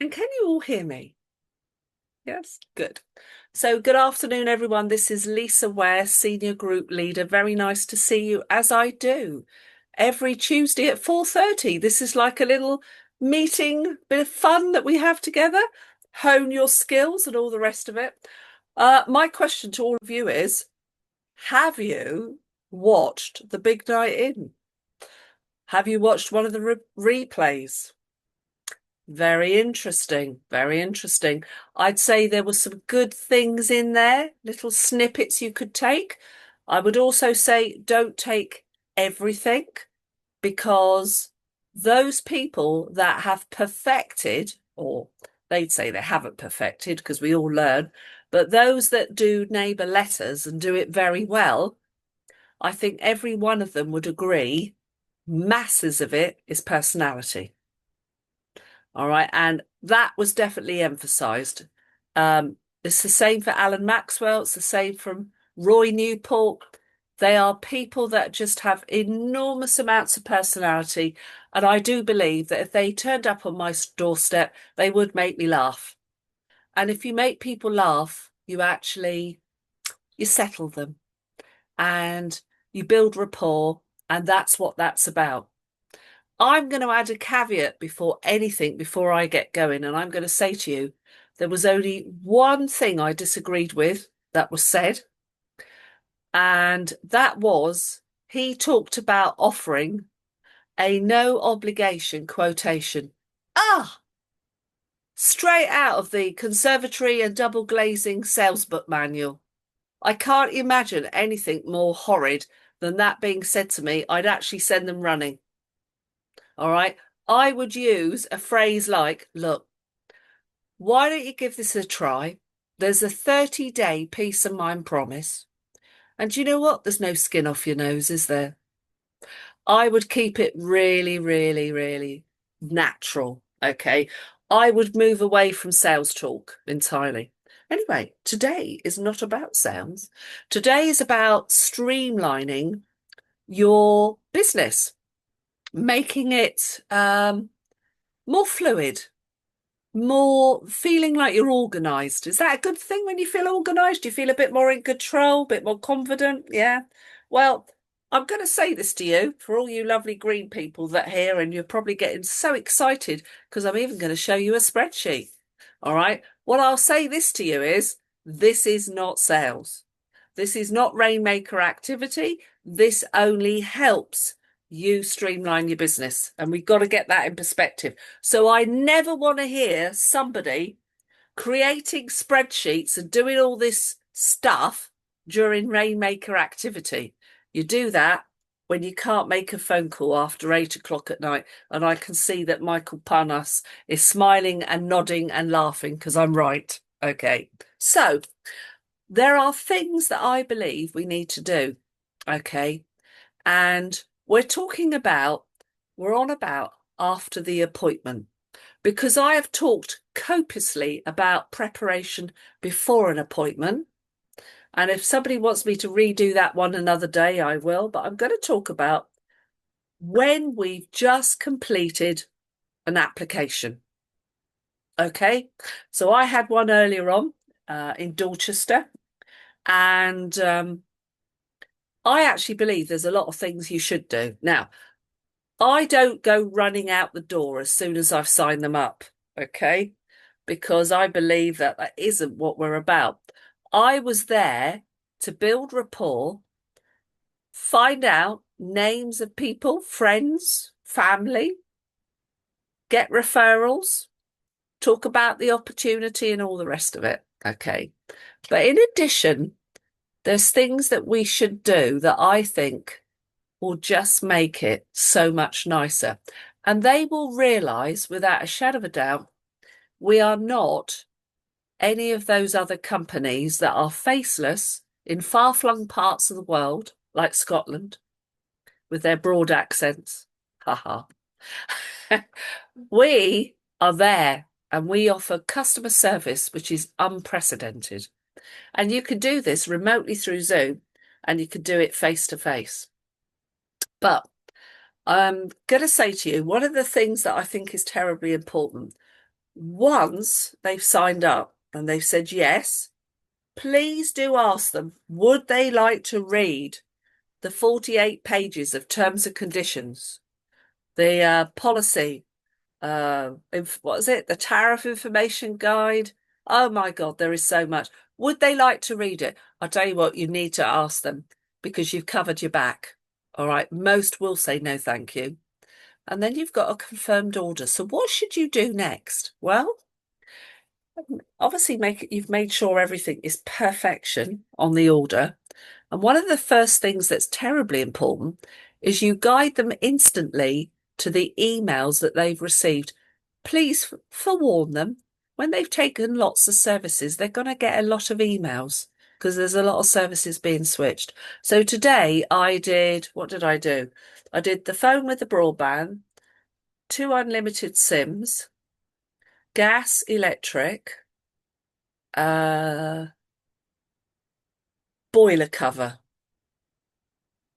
And can you all hear me? Yes, good. So, good afternoon, everyone. This is Lisa Ware, Senior Group Leader. Very nice to see you, as I do every Tuesday at 4:30. This is like a little meeting, bit of fun that we have together, hone your skills and all the rest of it. My question to all of you is, have you watched The Big Night In? Have you watched one of the replays? Very interesting. Very interesting. I'd say there were some good things in there, little snippets you could take. I would also say don't take everything because those people that have perfected, or they'd say they haven't perfected because we all learn, but those that do neighbour letters and do it very well, I think every one of them would agree masses of it is personality. All right. And that was definitely emphasized. It's the same for Alan Maxwell. It's the same from Roy Newport. They are people that just have enormous amounts of personality. And I do believe that if they turned up on my doorstep, they would make me laugh. And if you make people laugh, you settle them and you build rapport. And that's what that's about. I'm going to add a caveat before anything, before I get going. And I'm going to say to you, there was only one thing I disagreed with that was said. And that was he talked about offering a no obligation quotation. Ah, straight out of the conservatory and double glazing sales book manual. I can't imagine anything more horrid than that being said to me. I'd actually send them running. All right. I would use a phrase like, look, why don't you give this a try? There's a 30-day peace of mind promise. And you know what? There's no skin off your nose, is there? I would keep it really, really, really natural. Okay. I would move away from sales talk entirely. Anyway, today is not about sales. Today is about streamlining your business, making it more fluid, more feeling like you're organized. Is that a good thing when you feel organized? Do you feel a bit more in control, a bit more confident? Yeah. Well, I'm going to say this to you for all you lovely green people that hear, and you're probably getting so excited because I'm even going to show you a spreadsheet. All right. What I'll say this to you is this is not sales. This is not rainmaker activity. This only helps you streamline your business. And we've got to get that in perspective. So I never want to hear somebody creating spreadsheets and doing all this stuff during rainmaker activity. You do that when you can't make a phone call after 8 o'clock at night. And I can see that Michael Panas is smiling and nodding and laughing because I'm right. Okay. So there are things that I believe we need to do. Okay. And we're on about after the appointment because I have talked copiously about preparation before an appointment. And if somebody wants me to redo that one another day, I will. But I'm going to talk about when we've just completed an application. Okay. So I had one earlier on in Dorchester. And I actually believe there's a lot of things you should do. Now, I don't go running out the door as soon as I've signed them up, okay? Because I believe that that isn't what we're about. I was there to build rapport, find out names of people, friends, family, get referrals, talk about the opportunity and all the rest of it, okay? But in addition, there's things that we should do that I think will just make it so much nicer. And they will realise without a shadow of a doubt, we are not any of those other companies that are faceless in far-flung parts of the world, like Scotland, with their broad accents. Haha. We are there and we offer customer service, which is unprecedented. And you can do this remotely through Zoom and you can do it face to face. But I'm going to say to you, one of the things that I think is terribly important, Once they've signed up and they've said yes, please do ask them, would they like to read the 48 pages of terms and conditions, the policy, what is it? The tariff information guide. Oh my God, there is so much. Would they like to read it? I'll tell you what, you need to ask them because you've covered your back. All right. Most will say no, thank you. And then you've got a confirmed order. So what should you do next? Well, obviously you've made sure everything is perfection on the order. And one of the first things that's terribly important is you guide them instantly to the emails that they've received. Please forewarn them when they've taken lots of services, they're going to get a lot of emails because there's a lot of services being switched. So today what did I do? I did the phone with the broadband, 2 unlimited SIMs, gas, electric, uh, boiler cover,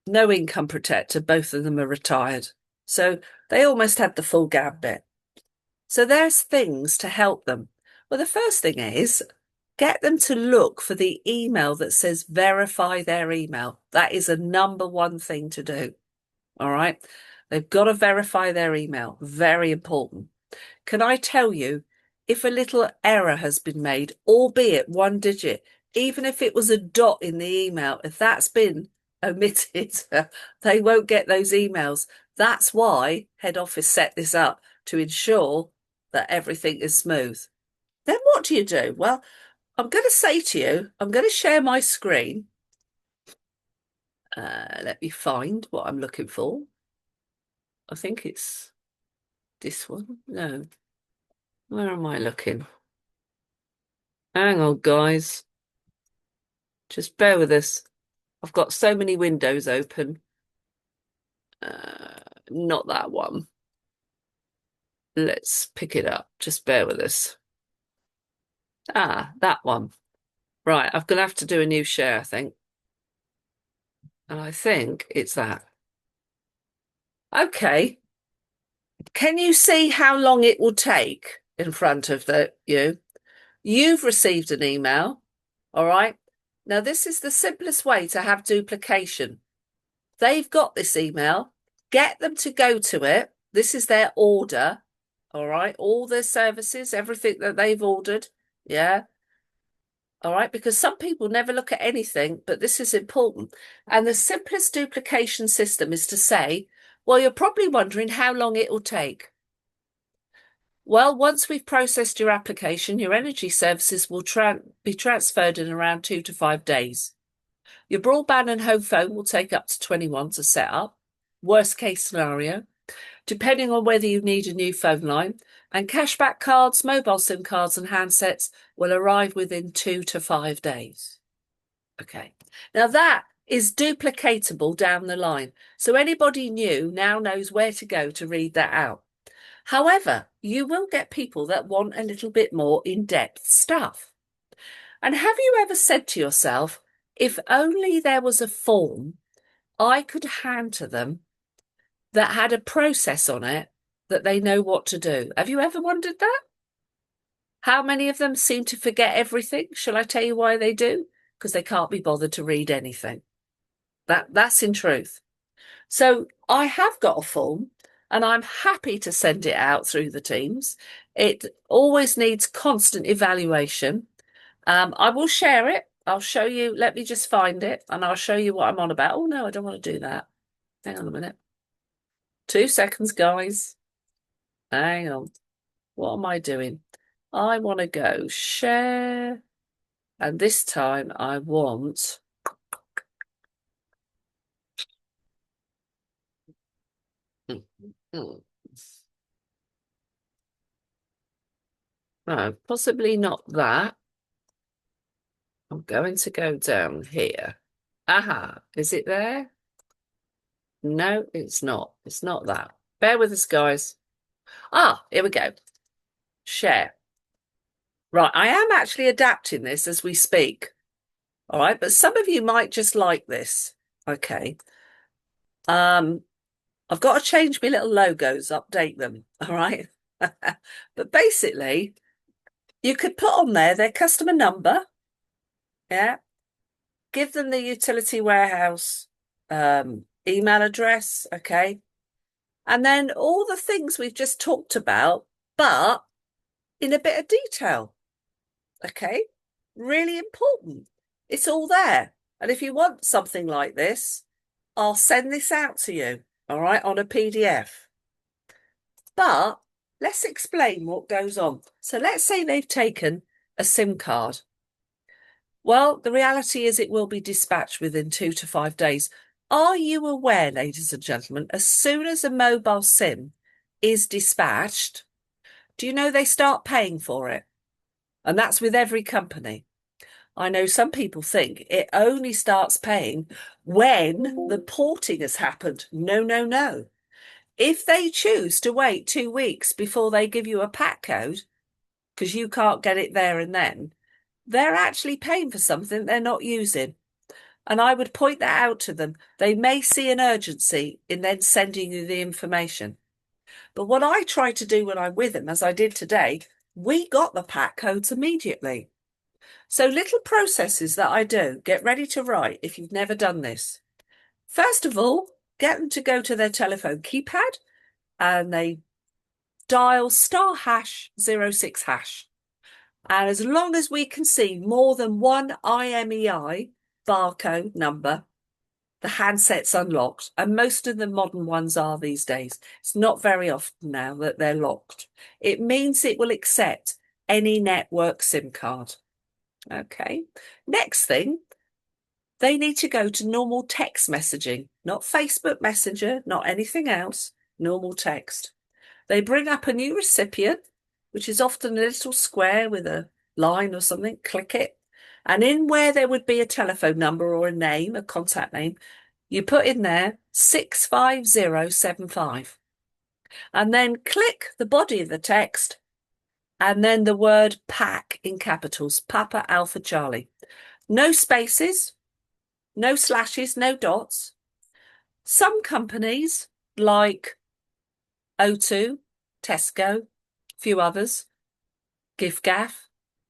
no income protector. Both of them are retired. So they almost had the full gambit. So there's things to help them. Well, the first thing is get them to look for the email that says verify their email. That is a number one thing to do. All right. They've got to verify their email. Very important. Can I tell you, if a little error has been made, albeit one digit, even if it was a dot in the email, if that's been omitted, they won't get those emails. That's why head office set this up to ensure that everything is smooth. Then what do you do? Well, I'm going to say to you, I'm going to share my screen. Let me find what I'm looking for. I think it's this one. No. Where am I looking? Hang on, guys. Just bear with us. I've got so many windows open. Not that one. Let's pick it up. Just bear with us. Ah, that one. Right, I'm going to have to do a new share, I think. And I think it's that. Okay. Can you see how long it will take in front of you? You've received an email. All right. Now, this is the simplest way to have duplication. They've got this email. Get them to go to it. This is their order. All right. All their services, everything that they've ordered. Yeah. All right. Because some people never look at anything, but this is important. And the simplest duplication system is to say, well, you're probably wondering how long it will take. Well, once we've processed your application, your energy services will be transferred in around 2 to 5 days. Your broadband and home phone will take up to 21 to set up. Worst case scenario, depending on whether you need a new phone line. And cashback cards, mobile SIM cards and handsets will arrive within 2 to 5 days. Okay. Now that is duplicatable down the line. So anybody new now knows where to go to read that out. However, you will get people that want a little bit more in-depth stuff. And have you ever said to yourself, if only there was a form I could hand to them that had a process on it that they know what to do? Have you ever wondered that? How many of them seem to forget everything? Shall I tell you why they do? Because they can't be bothered to read anything. That's in truth. So I have got a form and I'm happy to send it out through the teams. It always needs constant evaluation. I will share it. I'll show you. Let me just find it and I'll show you what I'm on about. Oh, no, I don't want to do that. Hang on a minute. 2 seconds, guys. Hang on. What am I doing? I want to go share. And this time I want... No, possibly not that. I'm going to go down here. Aha, is it there? No, it's not. It's not that. Bear with us, guys. Ah, here we go. Share. Right, I am actually adapting this as we speak. All right, but some of you might just like this. Okay. I've got to change my little logos, update them. All right. But basically, you could put on there their customer number, yeah, give them the utility warehouse email address, okay, and then all the things we've just talked about, but in a bit of detail, okay? Really important. It's all there. And if you want something like this, I'll send this out to you, all right, on a PDF. But let's explain what goes on. So let's say they've taken a SIM card. Well, the reality is it will be dispatched within 2 to 5 days. Are you aware, ladies and gentlemen, as soon as a mobile SIM is dispatched, do you know they start paying for it? And that's with every company. I know some people think it only starts paying when the porting has happened. No, no, no. If they choose to wait 2 weeks before they give you a pack code, because you can't get it there and then, they're actually paying for something they're not using. And I would point that out to them. They may see an urgency in then sending you the information. But what I try to do when I'm with them, as I did today, we got the pack codes immediately. So little processes that I do, get ready to write if you've never done this. First of all, get them to go to their telephone keypad and they dial *#06#. And as long as we can see more than one IMEI barcode number, the handset's unlocked. And most of the modern ones are these days. It's not very often now that they're locked. It means it will accept any network SIM card. Okay. Next thing, they need to go to normal text messaging, not Facebook Messenger, not anything else, normal text. They bring up a new recipient, which is often a little square with a line or something, click it. And in where there would be a telephone number or a name, a contact name, you put in there 65075. And then click the body of the text and then the word pack in capitals, Papa Alpha Charlie. No spaces, no slashes, no dots. Some companies like O2, Tesco, a few others, GiveGaff,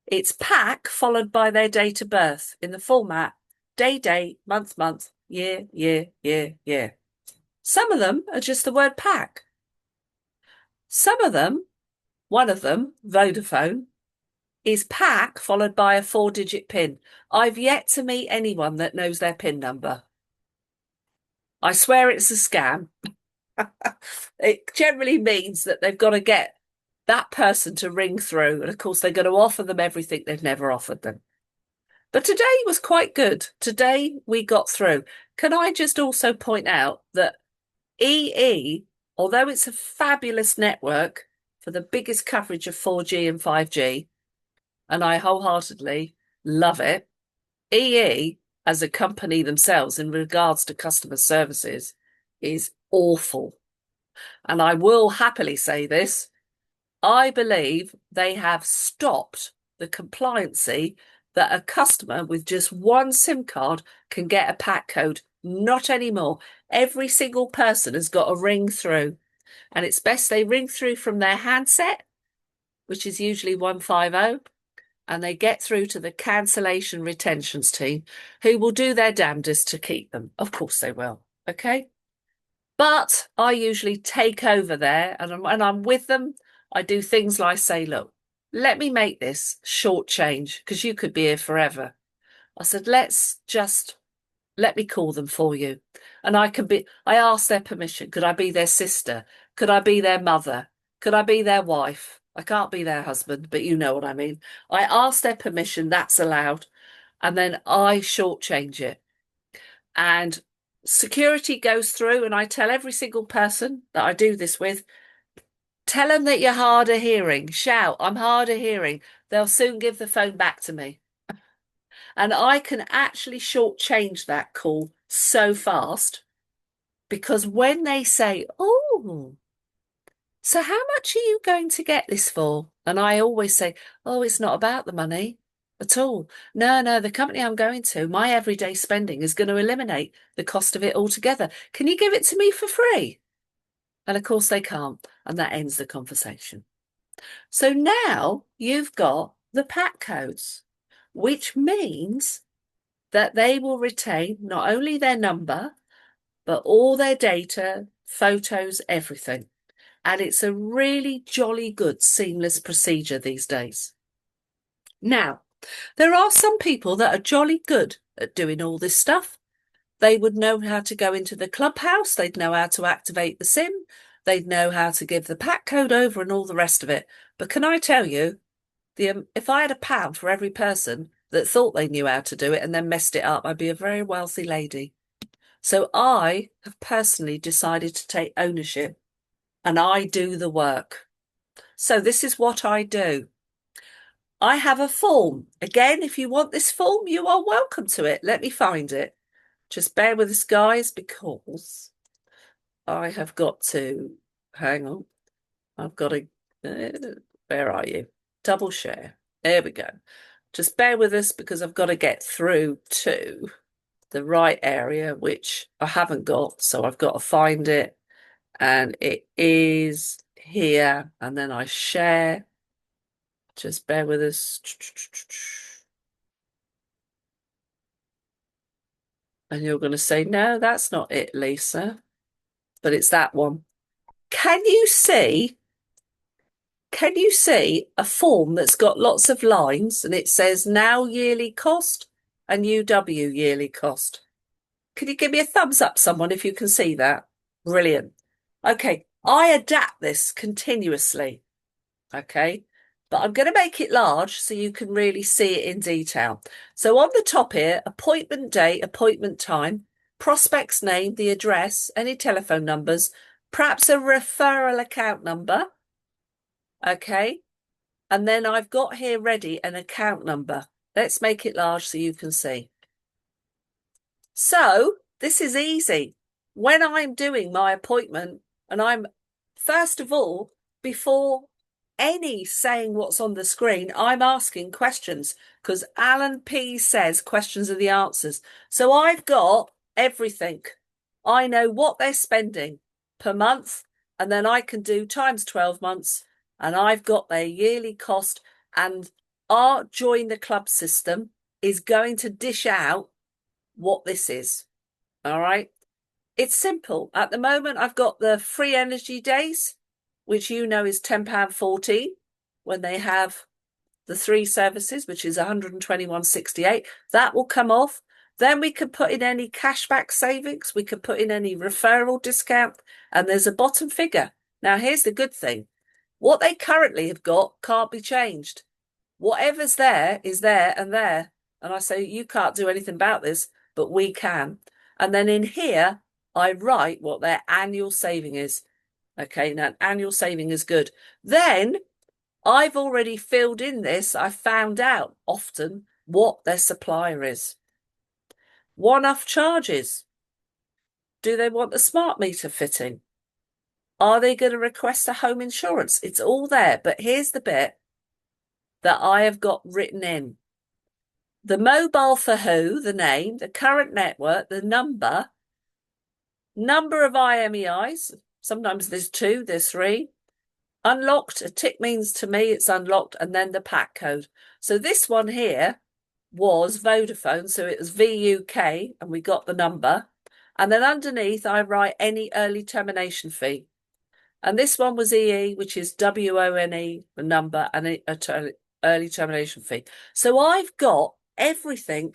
it's pack followed by their date of birth in the format day, date, month, month, year, year, year, year. Some of them are just the word pack. Some of them, one of them, Vodafone, is pack followed by a 4-digit PIN. I've yet to meet anyone that knows their PIN number. I swear it's a scam. It generally means that they've got to get that person to ring through. And of course, they're going to offer them everything they've never offered them. But today was quite good. Today we got through. Can I just also point out that EE, although it's a fabulous network for the biggest coverage of 4G and 5G, and I wholeheartedly love it, EE as a company themselves in regards to customer services is awful. And I will happily say this, I believe they have stopped the compliancy that a customer with just one SIM card can get a pack code. Not anymore. Every single person has got to ring through. And it's best they ring through from their handset, which is usually 150, and they get through to the cancellation retentions team, who will do their damnedest to keep them. Of course they will. Okay? But I usually take over there, and when I'm with them, I do things like say, look, let me make this short change because you could be here forever. I said, let me call them for you. And I asked their permission. Could I be their sister? Could I be their mother? Could I be their wife? I can't be their husband, but you know what I mean. I asked their permission, that's allowed. And then I shortchange it. And security goes through, and I tell every single person that I do this with, tell them that you're hard of hearing. Shout, I'm hard of hearing. They'll soon give the phone back to me. And I can actually shortchange that call so fast because when they say, oh, so how much are you going to get this for? And I always say, oh, it's not about the money at all. No, the company I'm going to, my everyday spending is going to eliminate the cost of it altogether. Can you give it to me for free? And of course they can't. And that ends the conversation. So now you've got the pack codes, which means that they will retain not only their number, but all their data, photos, everything. And it's a really jolly good seamless procedure these days. Now, there are some people that are jolly good at doing all this stuff. They would know how to go into the clubhouse, they'd know how to activate the SIM, they'd know how to give the pack code over and all the rest of it. But can I tell you, if I had £1 for every person that thought they knew how to do it and then messed it up, I'd be a very wealthy lady. So I have personally decided to take ownership and I do the work. So this is what I do. I have a form. Again, if you want this form, you are welcome to it. Let me find it. Just bear with us, guys, because I have got to, hang on, I've got to, where are you? Double share. There we go. Just bear with us because I've got to get through to the right area, which I haven't got. So I've got to find it. And it is here. And then I share. Just bear with us. And you're going to say, no, that's not it, Lisa. But it's that one. Can you see a form that's got lots of lines and it says now yearly cost and UW yearly cost? Can you give me a thumbs up, someone, if you can see that? Brilliant. Okay, I adapt this continuously. Okay, but I'm going to make it large so you can really see it in detail. So on the top here, appointment date, appointment time, prospect's name, the address, any telephone numbers, perhaps a referral account number. Okay, and then I've got here ready an account number. Let's make it large so you can see. So this is easy. When I'm doing my appointment, and I'm, first of all, before any saying what's on the screen, I'm asking questions because Alan P says questions are the answers. So I've got everything. I know what they're spending per month, and then I can do times 12 months, and I've got their yearly cost. And our join the club system is going to dish out what this is. All right. It's simple. At the moment, I've got the free energy days, which you know is £10.14 when they have the 3 services, which is 121.68. That will come off. Then we can put in any cashback savings. We can put in any referral discount, and there's a bottom figure. Now, here's the good thing. What they currently have got can't be changed. Whatever's there is there and there. And I say, you can't do anything about this, but we can. And then in here, I write what their annual saving is. Okay, now annual saving is good. Then I've already filled in this. I found out often what their supplier is. One-off charges. Do they want a smart meter fitting? Are they going to request a home insurance? It's all there, but here's the bit that I have got written in. The mobile for who, the name, the current network, the number of IMEIs. Sometimes there's 2, there's 3. Unlocked, a tick means to me it's unlocked, and then the pack code. So this one here was Vodafone, so it was VUK, and we got the number. And then underneath, I write any early termination fee. And this one was EE, which is WONE, the number, and an early termination fee. So I've got everything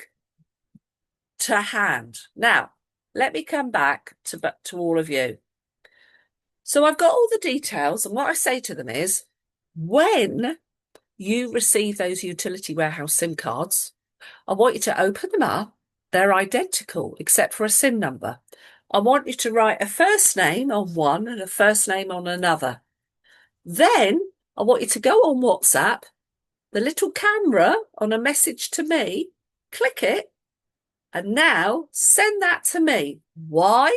to hand. Now, let me come back to all of you. So I've got all the details, and what I say to them is, when you receive those utility warehouse SIM cards, I want you to open them up. They're identical, except for a SIM number. I want you to write a first name on one and a first name on another. Then I want you to go on WhatsApp, the little camera on a message to me, click it, and now send that to me. Why?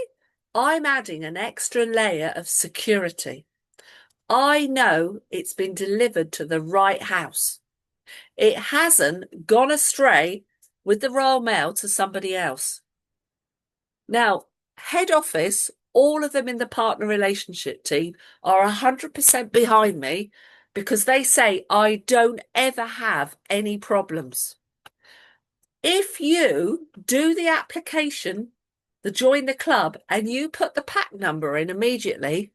I'm adding an extra layer of security. I know it's been delivered to the right house. It hasn't gone astray with the Royal Mail to somebody else. Now, head office, all of them in the partner relationship team are 100% behind me because they say, I don't ever have any problems. If you do the application, the join the club, and you put the pack number in immediately,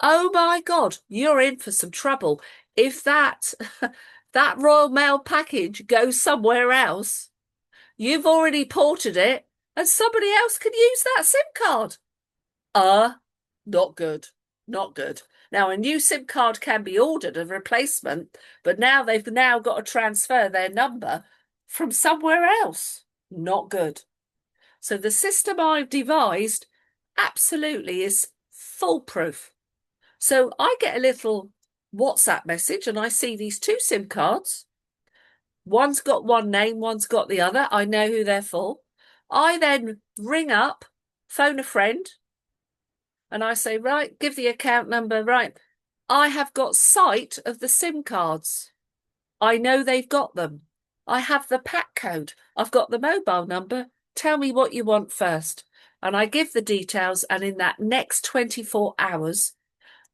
oh my God, you're in for some trouble. If that that Royal Mail package goes somewhere else, you've already ported it and somebody else can use that SIM card. Not good. Not good. Now, a new SIM card can be ordered, a replacement, but now they've now got to transfer their number from somewhere else. Not good. So the system I've devised absolutely is foolproof. So I get a little WhatsApp message and I see these two SIM cards. One's got one name, one's got the other. I know who they're for. I then ring up, phone a friend, and I say, right, give the account number. Right, I have got sight of the SIM cards. I know they've got them. I have the pack code. I've got the mobile number. Tell me what you want first. And I give the details. And in that next 24 hours,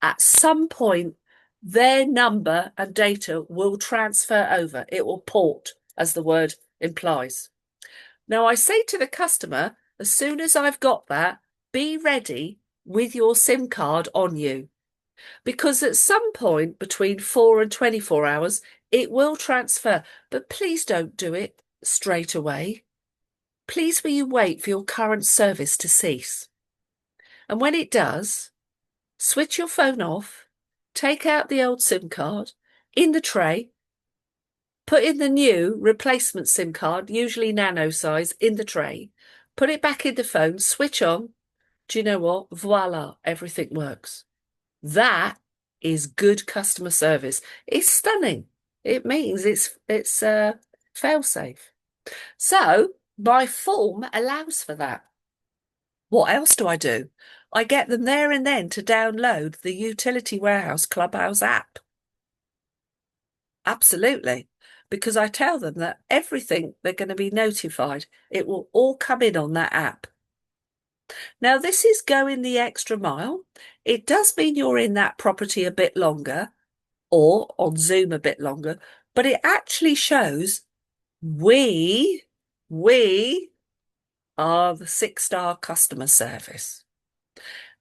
at some point, their number and data will transfer over. It will port, as the word implies. Now, I say to the customer, as soon as I've got that, be ready with your SIM card on you. Because at some point between 4 and 24 hours, it will transfer. But please don't do it straight away. Please will you wait for your current service to cease. And when it does, switch your phone off, take out the old SIM card in the tray, put in the new replacement SIM card, usually nano size, in the tray, put it back in the phone, switch on. Do you know what? Voila, everything works. That is good customer service. It's stunning. It means it's fail-safe. So my form allows for that. What else do? I get them there and then to download the Utility Warehouse Clubhouse app. Absolutely. Because I tell them that everything they're going to be notified, it will all come in on that app. Now, this is going the extra mile. It does mean you're in that property a bit longer or on Zoom a bit longer, but it actually shows we are the 6-star customer service.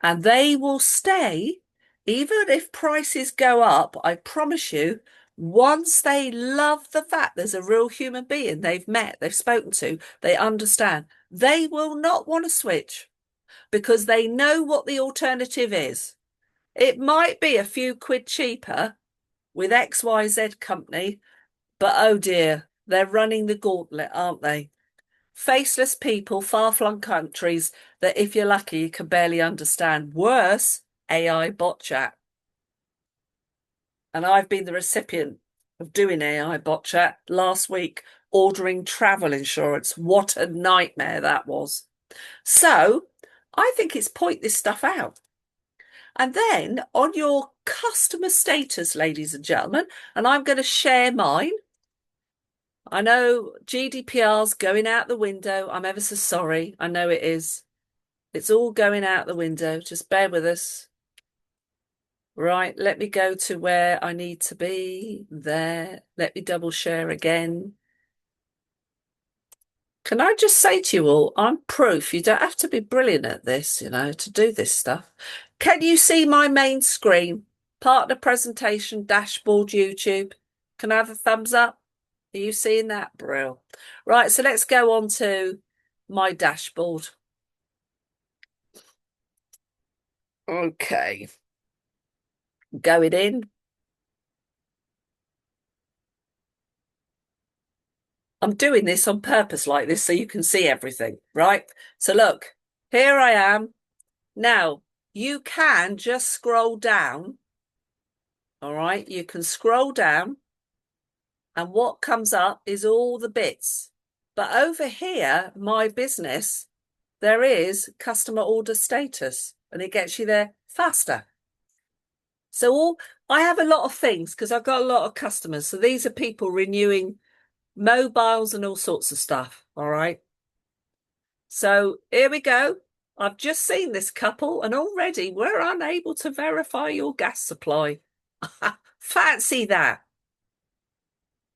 And they will stay, even if prices go up, I promise you, once they love the fact there's a real human being they've met, they've spoken to, they understand, they will not want to switch because they know what the alternative is. It might be a few quid cheaper with XYZ company, but oh dear, they're running the gauntlet, aren't they? Faceless people, far-flung countries that if you're lucky, you can barely understand. Worse, AI bot chat. And I've been the recipient of doing AI bot chat last week, ordering travel insurance. What a nightmare that was. So I think it's point this stuff out. And then on your customer status, ladies and gentlemen, and I'm going to share mine. I know GDPR's going out the window. I'm ever so sorry. I know it is. It's all going out the window. Just bear with us. Right, let me go to where I need to be. There. Let me double share again. Can I just say to you all, I'm proof. You don't have to be brilliant at this, to do this stuff. Can you see my main screen? Partner presentation, dashboard, YouTube. Can I have a thumbs up? Are you seeing that? Brill. Right, so let's go on to my dashboard. Okay. Going in. I'm doing this on purpose like this so you can see everything, right? So look, here I am. Now, you can just scroll down. All right, you can scroll down. And what comes up is all the bits. But over here, my business, there is customer order status, and it gets you there faster. So I have a lot of things because I've got a lot of customers. So these are people renewing mobiles and all sorts of stuff. All right. So here we go. I've just seen this couple and already we're unable to verify your gas supply. Fancy that.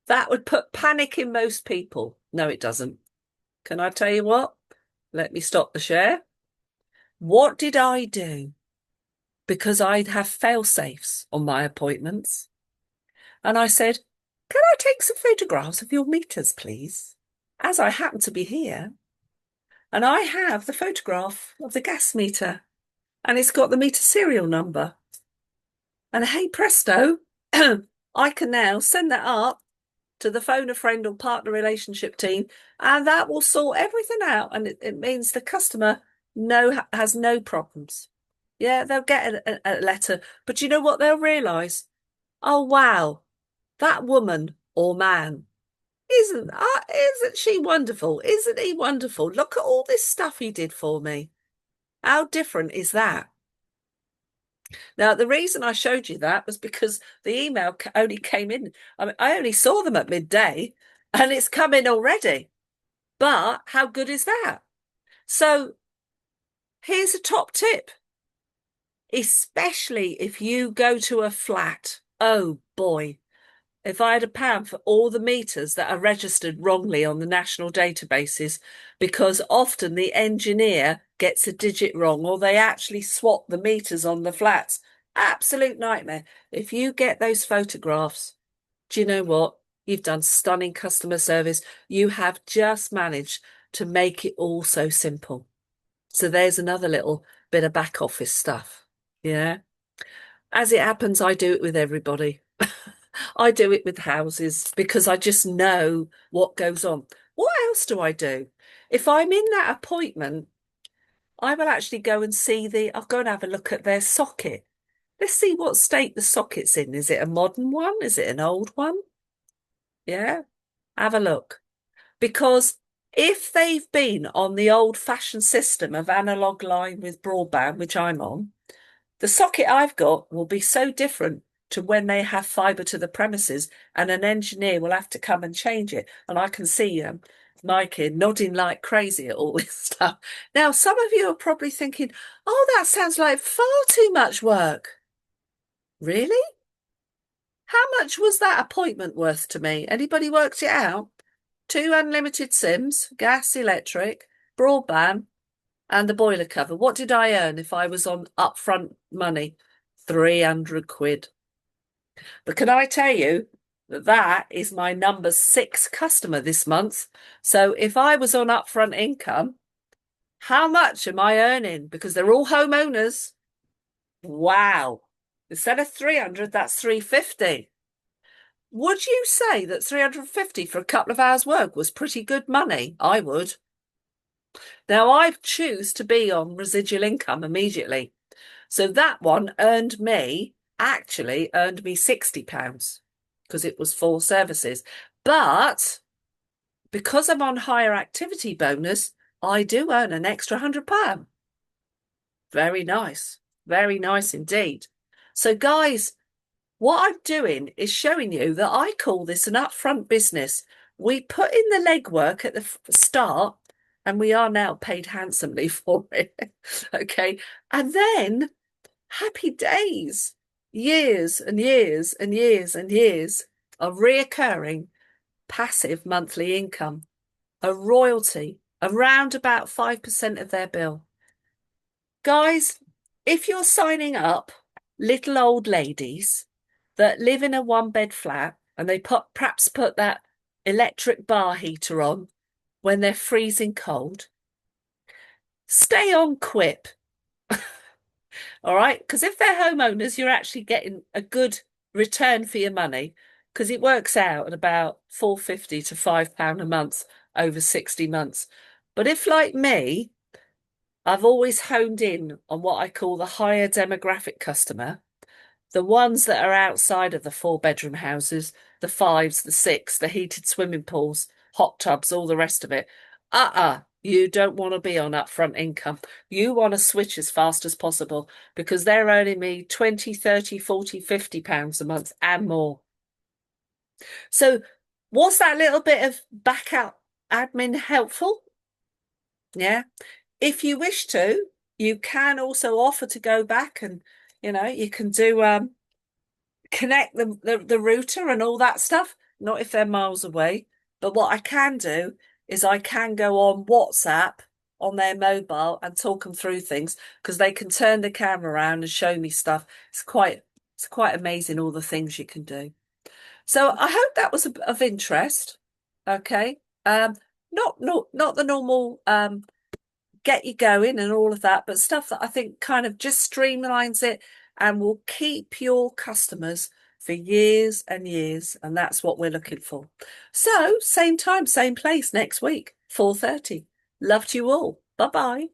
That would put panic in most people. No, it doesn't. Can I tell you what? Let me stop the share. What did I do? Because I'd have fail safes on my appointments. And I said, can I take some photographs of your meters, please? As I happen to be here. And I have the photograph of the gas meter. And it's got the meter serial number. And hey presto, I can now send that up to the phone a friend or partner relationship team, and that will sort everything out. And it means the customer has no problems. Yeah, they'll get a letter, but you know what they'll realise? Oh wow, that woman or man isn't she wonderful? Isn't he wonderful? Look at all this stuff he did for me. How different is that? Now, the reason I showed you that was because the email only came in. I mean, I only saw them at midday and it's come in already. But how good is that? So here's a top tip, especially if you go to a flat. Oh boy, if I had £1 for all the meters that are registered wrongly on the national databases, because often the engineer gets a digit wrong or they actually swap the meters on the flats. Absolute nightmare. If you get those photographs, do you know what? You've done stunning customer service. You have just managed to make it all so simple. So there's another little bit of back office stuff. Yeah. As it happens, I do it with everybody. I do it with houses because I just know what goes on. What else do I do? If I'm in that appointment, I will actually go and I'll go and have a look at their socket. Let's see what state the socket's in. Is it a modern one? Is it an old one? Yeah, have a look. Because if they've been on the old-fashioned system of analog line with broadband, which I'm on, the socket I've got will be so different to when they have fibre to the premises, and an engineer will have to come and change it. And I can see Mikey nodding like crazy at all this stuff. Now, some of you are probably thinking, oh, that sounds like far too much work. Really? How much was that appointment worth to me? Anybody worked it out? 2 unlimited SIMs, gas, electric, broadband, and the boiler cover. What did I earn if I was on upfront money? 300 quid. But can I tell you that that is my number 6 customer this month? So if I was on upfront income, how much am I earning? Because they're all homeowners. Wow. Instead of 300, that's 350. Would you say that 350 for a couple of hours work was pretty good money? I would. Now I choose to be on residual income immediately. So that one actually earned me £60 because it was 4 services. But because I'm on higher activity bonus, I do earn an extra £100. Very nice. Very nice indeed. So guys, what I'm doing is showing you that I call this an upfront business. We put in the legwork at the start and we are now paid handsomely for it. Okay. And then happy days, years and years and years and years of reoccurring passive monthly income, a royalty around about 5% of their bill. Guys, if you're signing up little old ladies that live in a 1-bed flat and they perhaps put that electric bar heater on when they're freezing cold, stay on Quip. All right, because if they're homeowners, you're actually getting a good return for your money because it works out at about £4.50 to £5 a month over 60 months. But if, like me, I've always honed in on what I call the higher demographic customer, the ones that are outside of the 4-bedroom houses, the 5s, the 6, the heated swimming pools, hot tubs, all the rest of it. You don't want to be on upfront income. You want to switch as fast as possible because they're earning me 20, 30, 40, £50 a month and more. So was that little bit of backup admin helpful? Yeah. If you wish to, you can also offer to go back and, you can do connect the router and all that stuff, not if they're miles away. But what I can do is I can go on WhatsApp on their mobile and talk them through things because they can turn the camera around and show me stuff. It's quite amazing all the things you can do. So I hope that was of interest. Okay. Not the normal get you going and all of that, but stuff that I think kind of just streamlines it and will keep your customers for years and years. And that's what we're looking for. So same time, same place next week, 4:30. Love to you all. Bye bye.